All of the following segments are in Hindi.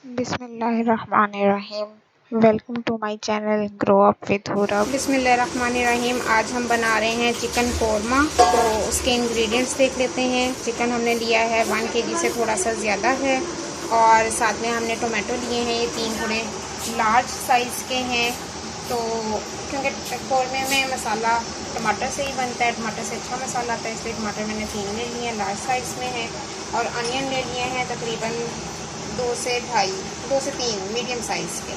बिस्मिल्लाहिर्रहमानिर्रहीम। Welcome to my channel grow up with Hurab. बिस्मिल्लाहिर्रहमानिर्रहीम। आज हम बना रहे हैं चिकन कोरमा। तो उसके इंग्रेडिएंट्स देख लेते हैं। चिकन हमने लिया है 1 केजी से थोड़ा सा ज़्यादा है, और साथ में हमने टोमेटो लिए हैं, ये 3 थोड़े लार्ज साइज़ के हैं। तो क्योंकि कोरमे में मसाला टमाटर से ही बनता है, टमाटर से अच्छा मसाला आता है, इसलिए टमाटर मैंने 3 ले लिए हैं, लार्ज साइज़ में है। और अनियन ले लिए हैं तकरीबन 2 से 3 मीडियम साइज़ के।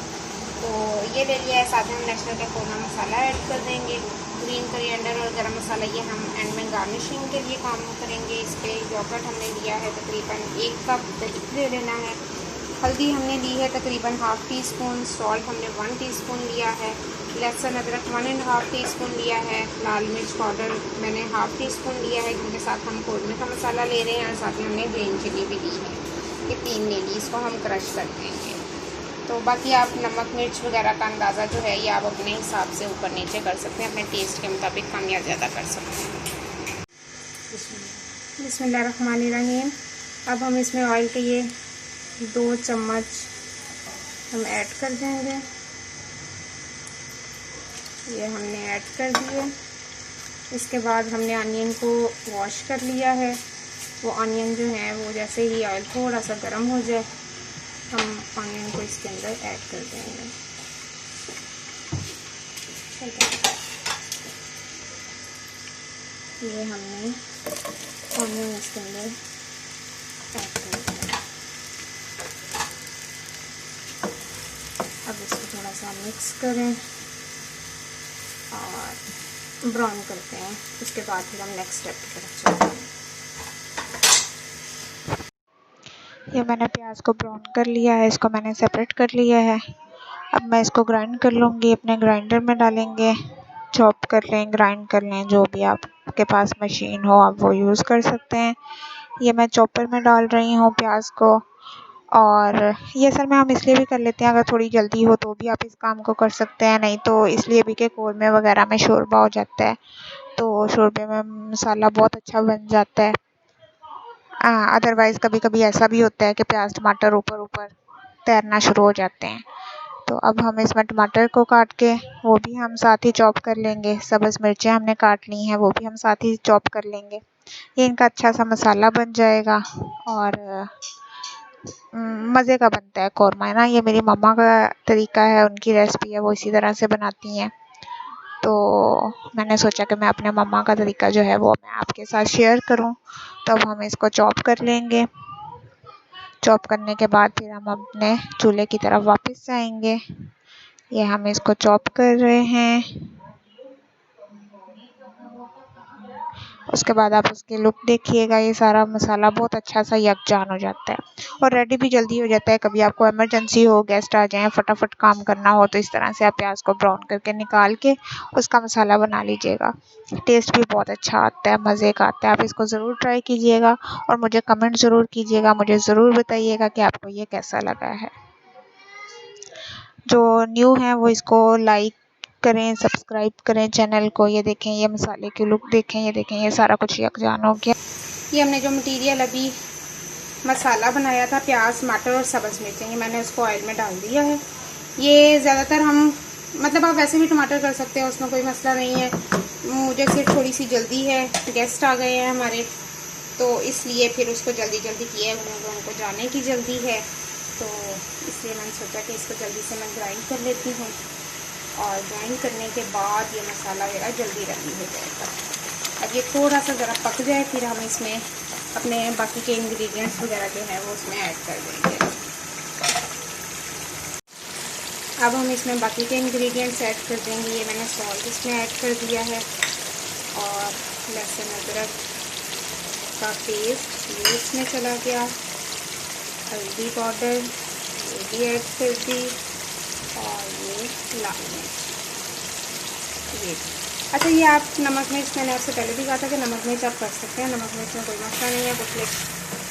तो ये ले लिया है। साथ में हम नेशनल का कोरमा मसाला ऐड कर देंगे, ग्रीन कोरिएंडर और गरम मसाला, ये हम एंड में गार्निशिंग के लिए काम करेंगे। इस पर योगर्ट हमने लिया है तकरीबन 1 कप, दही ले लेना है। हल्दी हमने ली है तकरीबन हाफ़ टी स्पून, सॉल्ट हमने 1 टीस्पून लिया है, लहसुन अदरक 1.5 टीस्पून लिया है, लाल मिर्च पाउडर मैंने हाफ़ टी स्पून लिया है, क्योंकि साथ हम कोरमे का मसाला ले रहे हैं। और साथ में हमने ग्रीन चिली भी ली है, ये 3 ले ली, इसको हम क्रश कर देंगे। तो बाकी आप नमक मिर्च वगैरह का अंदाज़ा जो है ये आप अपने हिसाब से ऊपर नीचे कर सकते हैं, अपने टेस्ट के मुताबिक कम या ज़्यादा कर सकते हैं। बिस्मिल्लाहिर्रहमानिर्रहीम। अब हम इसमें ऑयल के ये 2 चम्मच हम ऐड कर देंगे। ये हमने ऐड कर दिए। इसके बाद हमने अनियन को वॉश कर लिया है। वो अनियन जो है वो जैसे ही ऑयल थोड़ा सा गर्म हो जाए, हम अनियन को इसके अंदर ऐड कर देंगे। ये हमने अनियन इसके अंदर ऐड कर दिया। अब इसको थोड़ा सा मिक्स करें और ब्राउन करते हैं। उसके बाद फिर हम नेक्स्ट स्टेप की तरफ चलते हैं। ये मैंने प्याज को ब्राउन कर लिया है, इसको मैंने सेपरेट कर लिया है। अब मैं इसको ग्राइंड कर लूँगी, अपने ग्राइंडर में डालेंगे। चॉप कर लें, ग्राइंड कर लें, जो भी आपके पास मशीन हो आप वो यूज़ कर सकते हैं। ये मैं चॉपर में डाल रही हूँ प्याज को। और ये असल में हम इसलिए भी कर लेते हैं, अगर थोड़ी जल्दी हो तो भी आप इस काम को कर सकते हैं, नहीं तो इसलिए भी कि कोरमे वगैरह में शोरबा हो जाता है, तो शोरबे में मसाला बहुत अच्छा बन जाता है। अदरवाइज़ कभी कभी ऐसा भी होता है कि प्याज टमाटर ऊपर ऊपर तैरना शुरू हो जाते हैं। तो अब हम इसमें टमाटर को काट के वो भी हम साथ ही चॉप कर लेंगे। सब्ज़ मिर्चें हमने काट ली हैं, वो भी हम साथ ही चॉप कर लेंगे। ये इनका अच्छा सा मसाला बन जाएगा और मज़े का बनता है कोरमा, है ना। ये मेरी मम्मा का तरीका है, उनकी रेसिपी है, वो इसी तरह से बनाती हैं। तो मैंने सोचा कि मैं अपने मम्मा का तरीका जो है वो मैं आपके साथ शेयर करूं। तो अब हम इसको चॉप कर लेंगे। चॉप करने के बाद फिर हम अपने चूल्हे की तरफ वापस जाएंगे। ये हम इसको चॉप कर रहे हैं। उसके बाद आप उसकी लुक देखिएगा, ये सारा मसाला बहुत अच्छा सा यकजान हो जाता है और रेडी भी जल्दी हो जाता है। कभी आपको इमरजेंसी हो, गेस्ट आ जाएं, फटाफट काम करना हो, तो इस तरह से आप प्याज को ब्राउन करके निकाल के उसका मसाला बना लीजिएगा। टेस्ट भी बहुत अच्छा आता है, मज़े का आता है। आप इसको ज़रूर ट्राई कीजिएगा और मुझे कमेंट ज़रूर कीजिएगा, मुझे ज़रूर बताइएगा कि आपको ये कैसा लगा है। जो न्यू हैं वो इसको लाइक करें, सब्सक्राइब करें चैनल को। ये देखें, ये मसाले की लुक देखें, ये देखें, ये सारा कुछ यकजान हो गया। ये हमने जो मटीरियल अभी मसाला बनाया था, प्याज टमाटर और सब्ज़ मिर्चें, ये मैंने उसको ऑयल में डाल दिया है। ये ज़्यादातर हम मतलब आप वैसे भी टमाटर कर सकते हैं, उसमें कोई मसला नहीं है। मुझे सिर्फ थोड़ी सी जल्दी है, गेस्ट आ गए हैं हमारे, तो इसलिए फिर उसको जल्दी जल्दी किया है, उनको जाने की जल्दी है, तो इसलिए मैंने सोचा कि इसको जल्दी से मैं ग्राइंड कर लेती हूँ। और ग्राइंड करने के बाद ये मसाला मेरा जल्दी रेडी हो जाएगा। अब ये थोड़ा सा ज़रा पक जाए, फिर हम इसमें अपने बाकी के इंग्रेडिएंट्स वगैरह जो हैं वो उसमें ऐड कर देंगे। अब हम इसमें बाकी के इंग्रेडिएंट्स ऐड कर देंगे। ये मैंने सॉल्ट इसमें ऐड कर दिया है, और लहसुन अदरक का पेस्ट ये इसमें चला गया, हल्दी पाउडर ये भी ऐड कर दी, और ये लाल मिर्च ये। अच्छा, ये आप नमक मिर्च, मैंने आपसे पहले भी कहा था कि नमक मिर्च आप कर सकते हैं, नमक मिर्च में कोई मसला नहीं है। कुछ लोग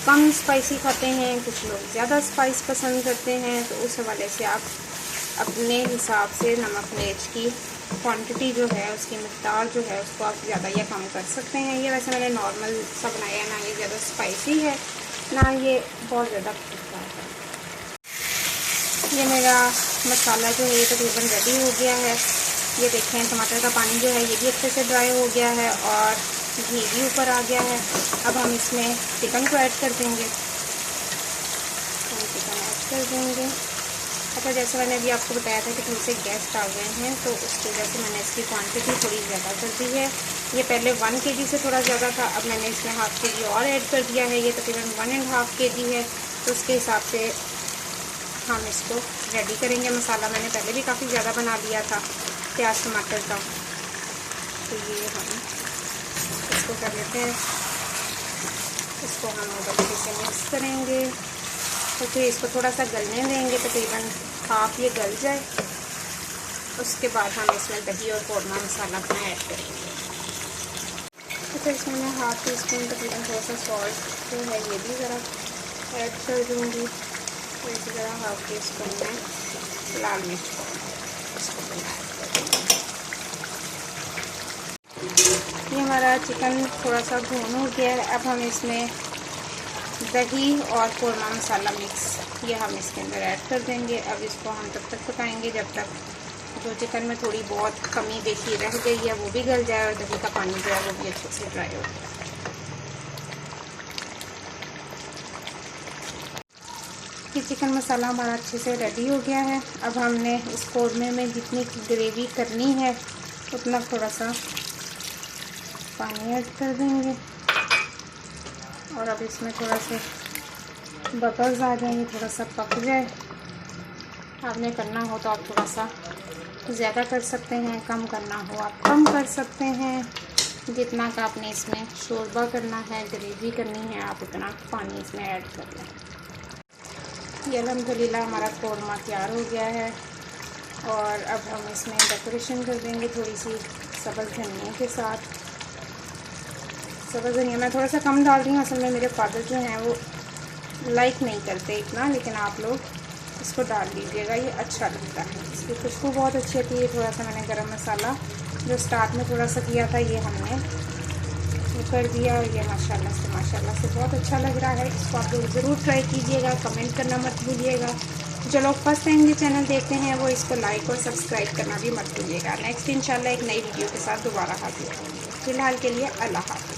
कम स्पाइसी खाते हैं, कुछ लोग ज़्यादा स्पाइस पसंद करते हैं, तो उस हवाले से आप अपने हिसाब से नमक मिर्च की क्वांटिटी जो है, उसकी मिक़दार जो है, उसको आप ज़्यादा या कम कर सकते हैं। ये वैसे मैंने नॉर्मल सा बनाया, ना ये ज़्यादा स्पाइसी है ना ये बहुत ज़्यादा खट्टा है। ये मेरा मसाला जो है ये तकरीबन रेडी हो गया है। ये देखें टमाटर का पानी जो है ये भी अच्छे से ड्राई हो गया है और घी भी ऊपर आ गया है। अब हम इसमें चिकन को ऐड कर देंगे। चिकन ऐड कर देंगे। अच्छा, जैसे मैंने अभी आपको बताया था कि थोड़े से गेस्ट आ गए हैं तो उसकी वजह से मैंने इसकी क्वांटिटी थोड़ी ज़्यादा कर दी है। ये पहले 1 kg से थोड़ा ज़्यादा था, अब मैंने इसमें ½ kg और ऐड कर दिया है। ये तकरीबन 1.5 kg है, तो उसके हिसाब से हम इसको रेडी करेंगे। मसाला मैंने पहले भी काफ़ी ज़्यादा बना लिया था प्याज टमाटर का, तो ये हम इसको कर लेते हैं। इसको हम अच्छे से मिक्स करेंगे तो फिर इसको थोड़ा सा गलने देंगे, तकरीबन हाफ ये गल जाए। उसके बाद हम इसमें दही और कौरमा मसाला अपना ऐड करेंगे। तो फिर इसमें मैं ½ टीस्पून तकरीबन थोड़ा सा सॉल्ट जो है ये भी ज़रा ऐड कर दूँगी। तो इसी तरह ½ टीस्पून में लाल मिर्च पाउडर इसको ऐड कर दूँगी। ये हमारा चिकन थोड़ा सा भून हो गया है। अब हम इसमें दही और कौरमा मसाला मिक्स ये हम इसके अंदर ऐड कर देंगे। अब इसको हम तब तक पकाएंगे जब तक जो चिकन में थोड़ी बहुत कमी देखी रह गई है वो भी गल जाए और दही का पानी जो है वो भी अच्छे से ड्राई हो जाए। ये चिकन मसाला हमारा अच्छे से रेडी हो गया है। अब हमने इस कौरमे में जितनी ग्रेवी करनी है उतना थोड़ा सा पानी ऐड कर देंगे और अब इसमें थोड़ा से बबल्स आ जाएंगे, थोड़ा सा पक जाए। आपने करना हो तो आप थोड़ा सा ज़्यादा कर सकते हैं, कम करना हो आप कम कर सकते हैं। जितना का आपने इसमें शोरबा करना है, ग्रेवी करनी है, आप उतना पानी इसमें ऐड कर लें। ये अल्हम्दुलिल्लाह हमारा कौरमा तैयार हो गया है और अब हम इसमें डेकोरेशन कर देंगे थोड़ी सी सब्ज़ धनिया के साथ। सब्ज़ धनिया मैं थोड़ा सा कम डाल रही हूँ, असल में मेरे फादर जो हैं वो लाइक नहीं करते इतना, लेकिन आप लोग इसको डाल लीजिएगा, ये अच्छा लगता है। इसकी खुशबू बहुत अच्छी आती है। थोड़ा सा मैंने गरम मसाला जो स्टार्ट में थोड़ा सा किया था ये हमने वो कर दिया और ये माशाल्लाह से बहुत अच्छा लग रहा है। इसको आप लोग ज़रूर ट्राई कीजिएगा, कमेंट करना मत भूलिएगा। जो लोग फर्स्ट टाइम ये चैनल देखते हैं वो इसको लाइक और सब्सक्राइब करना भी मत भूलिएगा। नेक्स्ट इंशाल्लाह एक नई वीडियो के साथ दोबारा हाजिर होंगे। फ़िलहाल के लिए अल्लाह हाफ़िज़।